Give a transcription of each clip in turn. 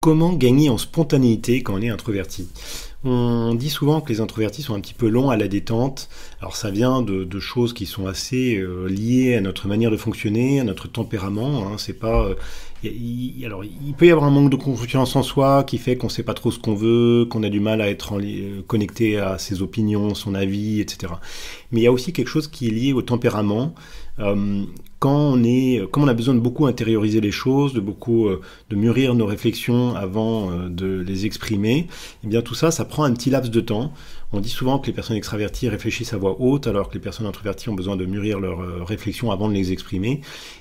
Comment gagner en spontanéité quand on est introverti? On dit souvent que les introvertis sont un petit peu longs à la détente. Alors ça vient de choses qui sont assez liées à notre manière de fonctionner, à notre tempérament. Hein. C'est pas, alors il peut y avoir un manque de confiance en soi qui fait qu'on ne sait pas trop ce qu'on veut, qu'on a du mal à être connecté à ses opinions, son avis, etc. Mais il y a aussi quelque chose qui est lié au tempérament. Comme on a besoin de beaucoup intérioriser les choses, de mûrir nos réflexions avant de les exprimer, eh bien tout ça, ça prend un petit laps de temps. On dit souvent que les personnes extraverties réfléchissent à voix haute, alors que les personnes introverties ont besoin de mûrir leurs réflexions avant de les exprimer.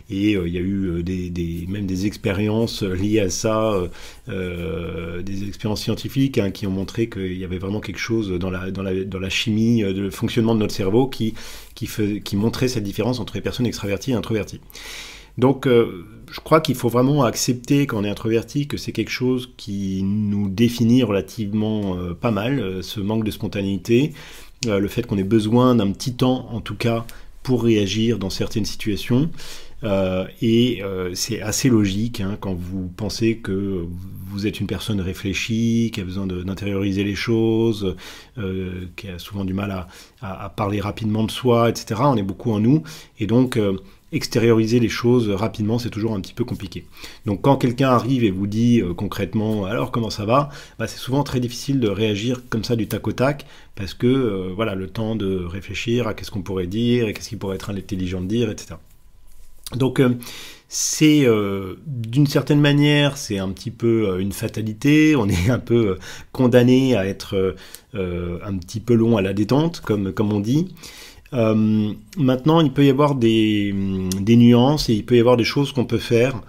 Et il y a eu même des expériences liées à ça, des expériences scientifiques qui ont montré qu'il y avait vraiment quelque chose dans la chimie, le fonctionnement de notre cerveau qui montrait cette différence entre les personnes extraverties et introverties. Donc, je crois qu'il faut vraiment accepter quand on est introverti que c'est quelque chose qui nous définit relativement pas mal, ce manque de spontanéité, le fait qu'on ait besoin d'un petit temps, en tout cas, pour réagir dans certaines situations. C'est assez logique quand vous pensez que vous êtes une personne réfléchie, qui a besoin d'intérioriser les choses, qui a souvent du mal à parler rapidement de soi, etc. On est beaucoup en nous, et donc extérioriser les choses rapidement, c'est toujours un petit peu compliqué. Donc quand quelqu'un arrive et vous dit concrètement « alors comment ça va ?», c'est souvent très difficile de réagir comme ça du tac au tac, parce que voilà, le temps de réfléchir à qu'est-ce qu'on pourrait dire, et qu'est-ce qui pourrait être intelligent de dire, etc. Donc c'est d'une certaine manière, c'est un petit peu une fatalité, on est un peu condamné à être un petit peu long à la détente, comme on dit. Maintenant, il peut y avoir des nuances et il peut y avoir des choses qu'on peut faire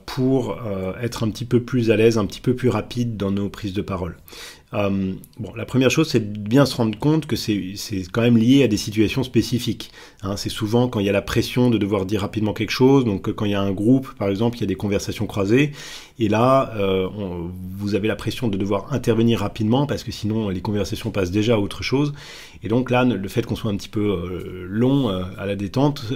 pour être un petit peu plus à l'aise, un petit peu plus rapide dans nos prises de parole. La première chose, c'est de bien se rendre compte que c'est quand même lié à des situations spécifiques. C'est souvent quand il y a la pression de devoir dire rapidement quelque chose, donc quand il y a un groupe, par exemple, il y a des conversations croisées, et là, vous avez la pression de devoir intervenir rapidement, parce que sinon, les conversations passent déjà à autre chose. Et donc là, le fait qu'on soit un petit peu long à la détente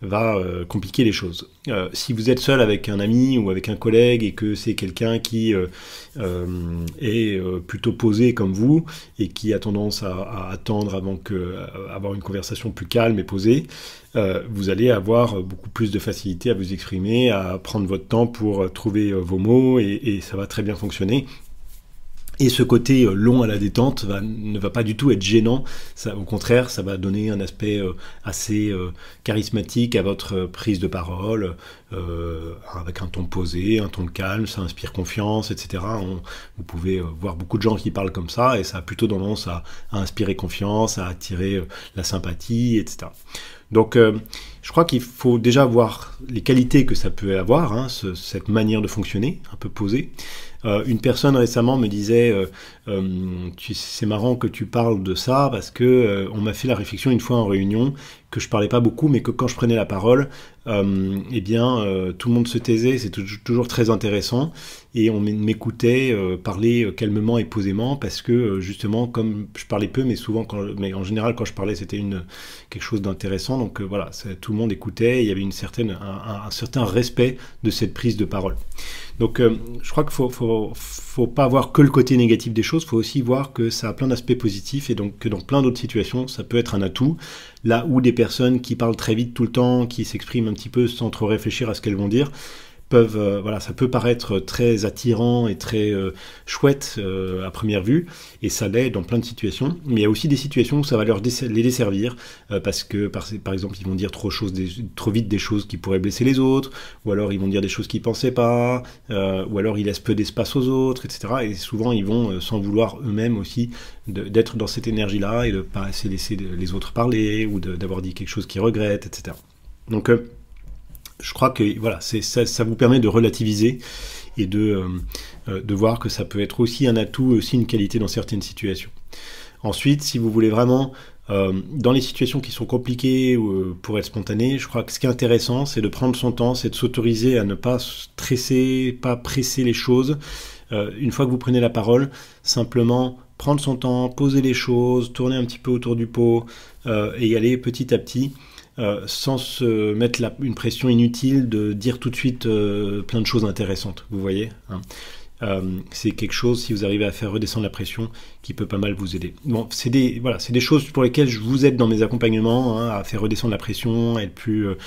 va compliquer les choses. Si vous êtes seul avec un ami ou avec un collègue et que c'est quelqu'un qui est plutôt posé comme vous et qui a tendance à attendre avant avoir une conversation plus calme et posée, vous allez avoir beaucoup plus de facilité à vous exprimer, à prendre votre temps pour trouver vos mots et ça va très bien fonctionner. Et ce côté long à la détente ne va pas du tout être gênant. Ça, au contraire, ça va donner un aspect assez charismatique à votre prise de parole, avec un ton posé, un ton calme, ça inspire confiance, etc. Vous pouvez voir beaucoup de gens qui parlent comme ça, et ça a plutôt tendance à inspirer confiance, à attirer la sympathie, etc. Donc, je crois qu'il faut déjà voir les qualités que ça peut avoir, cette manière de fonctionner, un peu posée. Une personne récemment me disait c'est marrant que tu parles de ça parce que on m'a fait la réflexion une fois en réunion que je parlais pas beaucoup, mais que quand je prenais la parole, tout le monde se taisait, c'est toujours très intéressant, et on m'écoutait parler calmement et posément, parce que justement, comme je parlais peu, mais en général quand je parlais, c'était quelque chose d'intéressant, donc voilà, tout le monde écoutait, et il y avait un certain respect de cette prise de parole. Donc je crois qu'il faut pas voir que le côté négatif des choses, il faut aussi voir que ça a plein d'aspects positifs, et donc que dans plein d'autres situations, ça peut être un atout. Là où des personnes qui parlent très vite tout le temps, qui s'expriment un petit peu sans trop réfléchir à ce qu'elles vont dire, ça peut paraître très attirant et très chouette à première vue, et ça l'est dans plein de situations, mais il y a aussi des situations où ça va les desservir, parce que par exemple ils vont dire trop vite des choses qui pourraient blesser les autres, ou alors ils vont dire des choses qu'ils pensaient pas, ou alors ils laissent peu d'espace aux autres, etc. Et souvent ils vont, sans vouloir eux-mêmes aussi, d'être dans cette énergie-là, et de pas assez laisser les autres parler, ou d'avoir dit quelque chose qu'ils regrettent, etc. Donc je crois que voilà, ça vous permet de relativiser et de voir que ça peut être aussi un atout, aussi une qualité dans certaines situations. Ensuite, si vous voulez vraiment, dans les situations qui sont compliquées pour être spontané, je crois que ce qui est intéressant, c'est de prendre son temps, c'est de s'autoriser à ne pas stresser, pas presser les choses. Une fois que vous prenez la parole, simplement prendre son temps, poser les choses, tourner un petit peu autour du pot et y aller petit à petit. sans se mettre une pression inutile de dire tout de suite plein de choses intéressantes, vous voyez, hein. C'est quelque chose, si vous arrivez à faire redescendre la pression, qui peut pas mal vous aider. Bon, c'est des choses pour lesquelles je vous aide dans mes accompagnements, hein, à faire redescendre la pression, à être plus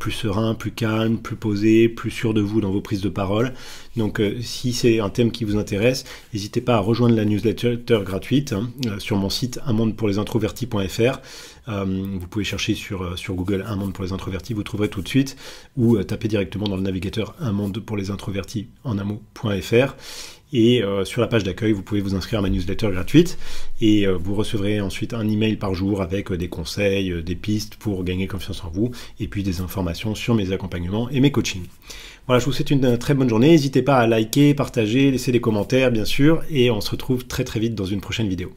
serein, plus calme, plus posé, plus sûr de vous dans vos prises de parole. Donc si c'est un thème qui vous intéresse, n'hésitez pas à rejoindre la newsletter gratuite, hein, sur mon site unmondepourlesintrovertis.fr. Vous pouvez chercher sur Google Un monde pour les introvertis, vous trouverez tout de suite, ou tapez directement dans le navigateur Un monde pour les introvertis en un mot.fr. Et sur la page d'accueil, vous pouvez vous inscrire à ma newsletter gratuite et vous recevrez ensuite un email par jour avec des conseils, des pistes pour gagner confiance en vous et puis des informations sur mes accompagnements et mes coachings. Voilà, je vous souhaite une très bonne journée. N'hésitez pas à liker, partager, laisser des commentaires bien sûr et on se retrouve très très vite dans une prochaine vidéo.